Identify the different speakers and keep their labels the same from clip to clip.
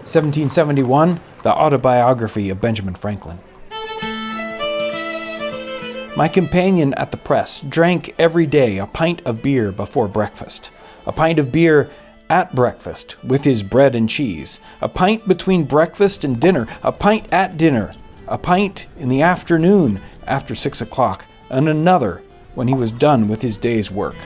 Speaker 1: 1771, the autobiography of Benjamin Franklin. My companion at the press drank every day a pint of beer before breakfast, a pint of beer at breakfast with his bread and cheese, a pint between breakfast and dinner, a pint at dinner, a pint in the afternoon after 6 o'clock, and another when he was done with his day's work.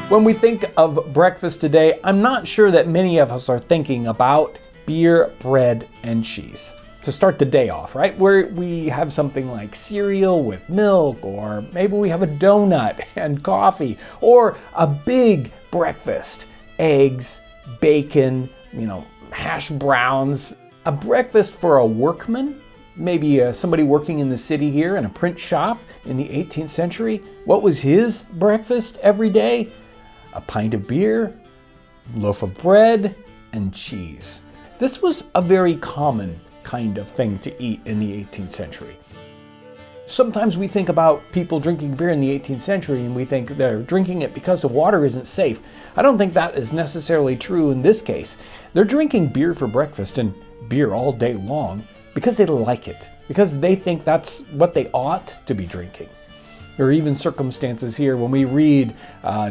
Speaker 1: When we think of breakfast today, I'm not sure that many of us are thinking about beer, bread, and cheese to start the day off, right? Where we have something like cereal with milk, or maybe we have a donut and coffee, or a big breakfast, eggs, bacon, hash browns. A breakfast for a workman, maybe somebody working in the city here in a print shop in the 18th century. What was his breakfast every day? A pint of beer, loaf of bread, and cheese. This was a very common kind of thing to eat in the 18th century. Sometimes we think about people drinking beer in the 18th century and we think they're drinking it because the water isn't safe. I don't think that is necessarily true in this case. They're drinking beer for breakfast and beer all day long because they like it, because they think that's what they ought to be drinking. There are even circumstances here when we read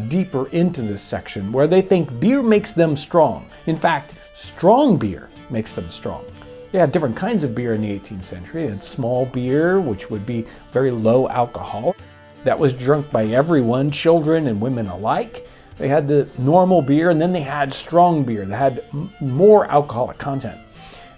Speaker 1: deeper into this section where they think beer makes them strong. In fact, strong beer makes them strong. They had different kinds of beer in the 18th century. They had small beer, which would be very low alcohol. That was drunk by everyone, children and women alike. They had the normal beer, and then they had strong beer that had more alcoholic content.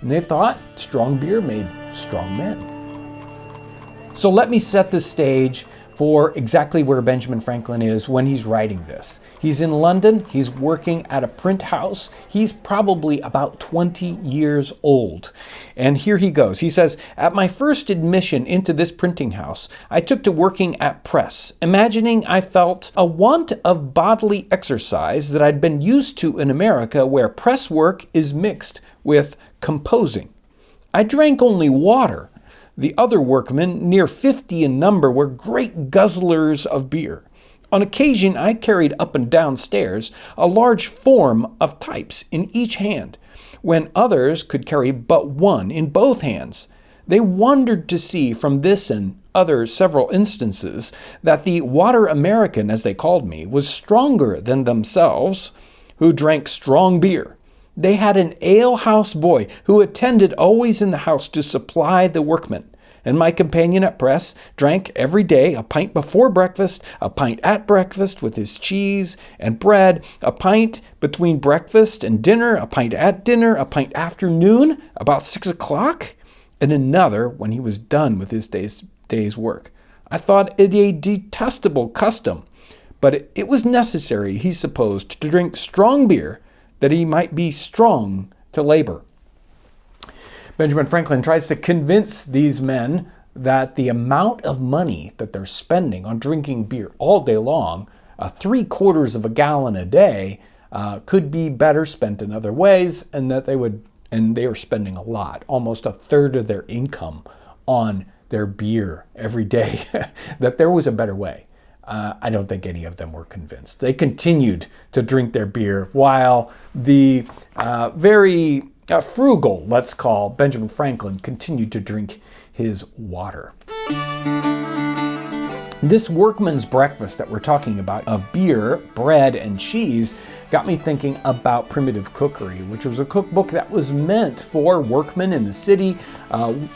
Speaker 1: And they thought strong beer made strong men. So let me set the stage for exactly where Benjamin Franklin is when he's writing this. He's in London, he's working at a print house. He's probably about 20 years old. And here he goes. He says, "At my first admission into this printing house, I took to working at press, imagining I felt a want of bodily exercise that I'd been used to in America, where press work is mixed with composing. I drank only water. The other workmen, near 50 in number, were great guzzlers of beer. On occasion, I carried up and down stairs a large form of types in each hand, when others could carry but one in both hands. They wondered to see from this and other several instances that the water American, as they called me, was stronger than themselves, who drank strong beer. They had an alehouse boy who attended always in the house to supply the workmen. And my companion at press drank every day a pint before breakfast, a pint at breakfast with his cheese and bread, a pint between breakfast and dinner, a pint at dinner, a pint afternoon, about 6 o'clock, and another when he was done with his day's work. I thought it a detestable custom, but it was necessary, he supposed, to drink strong beer that he might be strong to labor." Benjamin Franklin tries to convince these men that the amount of money that they're spending on drinking beer all day long, 3/4 of a gallon a day, could be better spent in other ways, and that they were spending a lot, almost a third of their income on their beer every day, that there was a better way. I don't think any of them were convinced. They continued to drink their beer while the very frugal, let's call, Benjamin Franklin continued to drink his water. This workman's breakfast that we're talking about of beer, bread, and cheese got me thinking about Primitive Cookery, which was a cookbook that was meant for workmen in the city,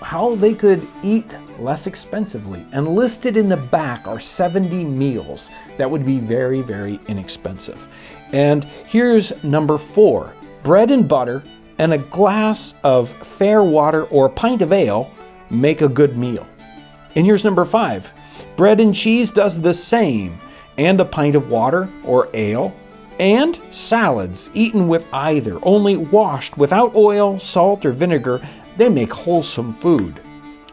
Speaker 1: how they could eat less expensively. And listed in the back are 70 meals that would be very, very inexpensive. And here's number 4, bread and butter and a glass of fair water or a pint of ale make a good meal. And here's number 5, bread and cheese does the same, and a pint of water or ale, and salads eaten with either, only washed without oil, salt, or vinegar, they make wholesome food.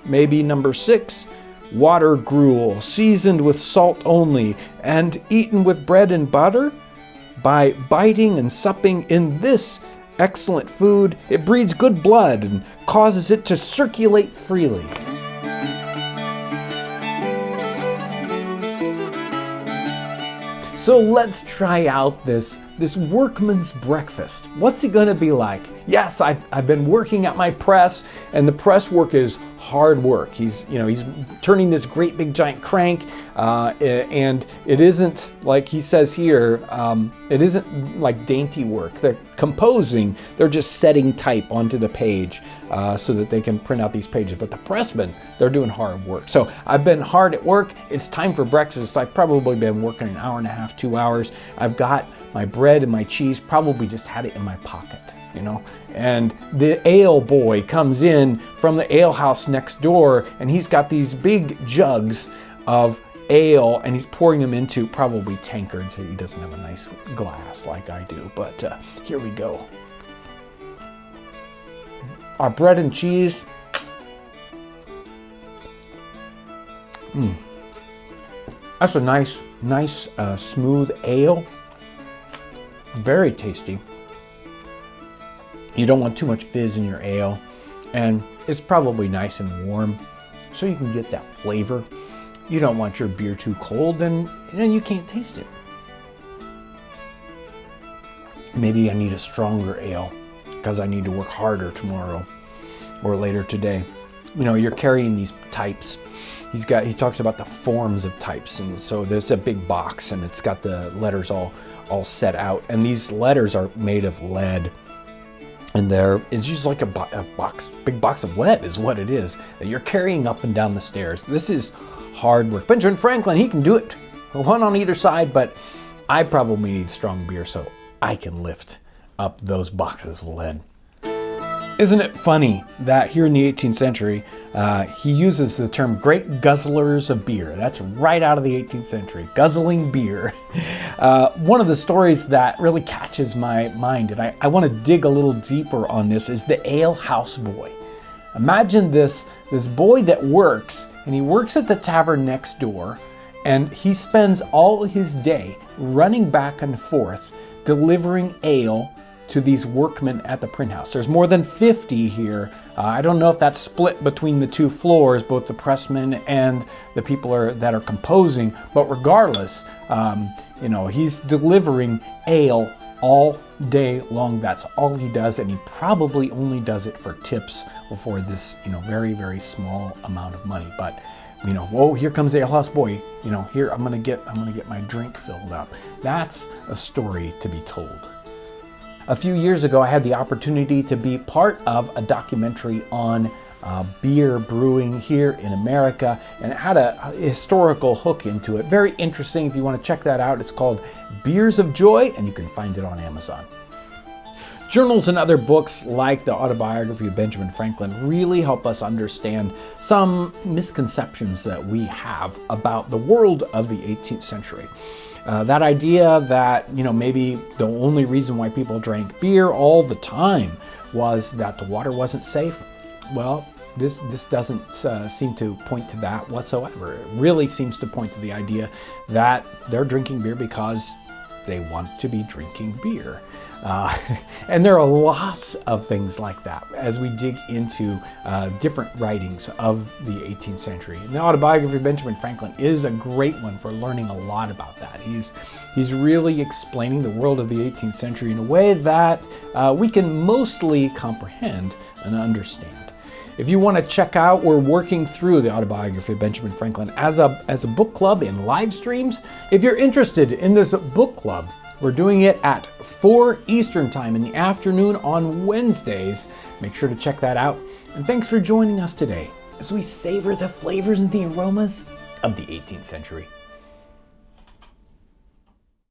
Speaker 1: Maybe number 6, water gruel, seasoned with salt only, and eaten with bread and butter. By biting and supping in this excellent food, it breeds good blood and causes it to circulate freely. So let's try out this this workman's breakfast. What's it gonna be like? Yes, I've been working at my press, and the press work is hard work. He's turning this great big giant crank, and it isn't like he says here, it isn't like dainty work. They're composing, they're just setting type onto the page so that they can print out these pages. But the pressmen, they're doing hard work. So I've been hard at work. It's time for breakfast. I've probably been working an hour and a half, 2 hours. I've got my bread and my cheese, probably just had it in my pocket, and the ale boy comes in from the ale house next door, and he's got these big jugs of ale, and he's pouring them into probably tankards. He doesn't have a nice glass like I do, but here we go. Our bread and cheese. That's a nice smooth ale. Very tasty. You don't want too much fizz in your ale, and it's probably nice and warm, so you can get that flavor. You don't want your beer too cold, and you can't taste it. Maybe I need a stronger ale because I need to work harder tomorrow or later today. You're carrying these types. He talks about the forms of types, and so there's a big box, and it's got the letters all set out, and these letters are made of lead, and it's just like a big box of lead is what it is that you're carrying up and down the stairs. This is hard work. Benjamin Franklin, he can do it, one on either side, but I probably need strong beer so I can lift up those boxes of lead. Isn't it funny that here in the 18th century, he uses the term great guzzlers of beer. That's right out of the 18th century, guzzling beer. One of the stories that really catches my mind, and I want to dig a little deeper on this, is the ale house boy. Imagine this boy that works, and he works at the tavern next door, and he spends all his day running back and forth, delivering ale to these workmen at the print house. There's more than 50 here. I don't know if that's split between the two floors, both the pressmen and the people that are composing, but regardless, he's delivering ale all day long. That's all he does, and he probably only does it for tips or for this, very, very small amount of money. But whoa, here comes the ale house boy. Here I'm gonna get my drink filled up. That's a story to be told. A few years ago, I had the opportunity to be part of a documentary on beer brewing here in America, and it had a historical hook into it. Very interesting. If you want to check that out, it's called Beers of Joy, and you can find it on Amazon. Journals and other books like the autobiography of Benjamin Franklin really help us understand some misconceptions that we have about the world of the 18th century. That idea that, maybe the only reason why people drank beer all the time was that the water wasn't safe. Well, this doesn't seem to point to that whatsoever. It really seems to point to the idea that they're drinking beer because they want to be drinking beer. And there are lots of things like that as we dig into different writings of the 18th century. And the autobiography of Benjamin Franklin is a great one for learning a lot about that. He's really explaining the world of the 18th century in a way that we can mostly comprehend and understand. If you want to check out, we're working through the autobiography of Benjamin Franklin as a book club in live streams. If you're interested in this book club, we're doing it at 4 Eastern Time in the afternoon on Wednesdays. Make sure to check that out. And thanks for joining us today as we savor the flavors and the aromas of the 18th century.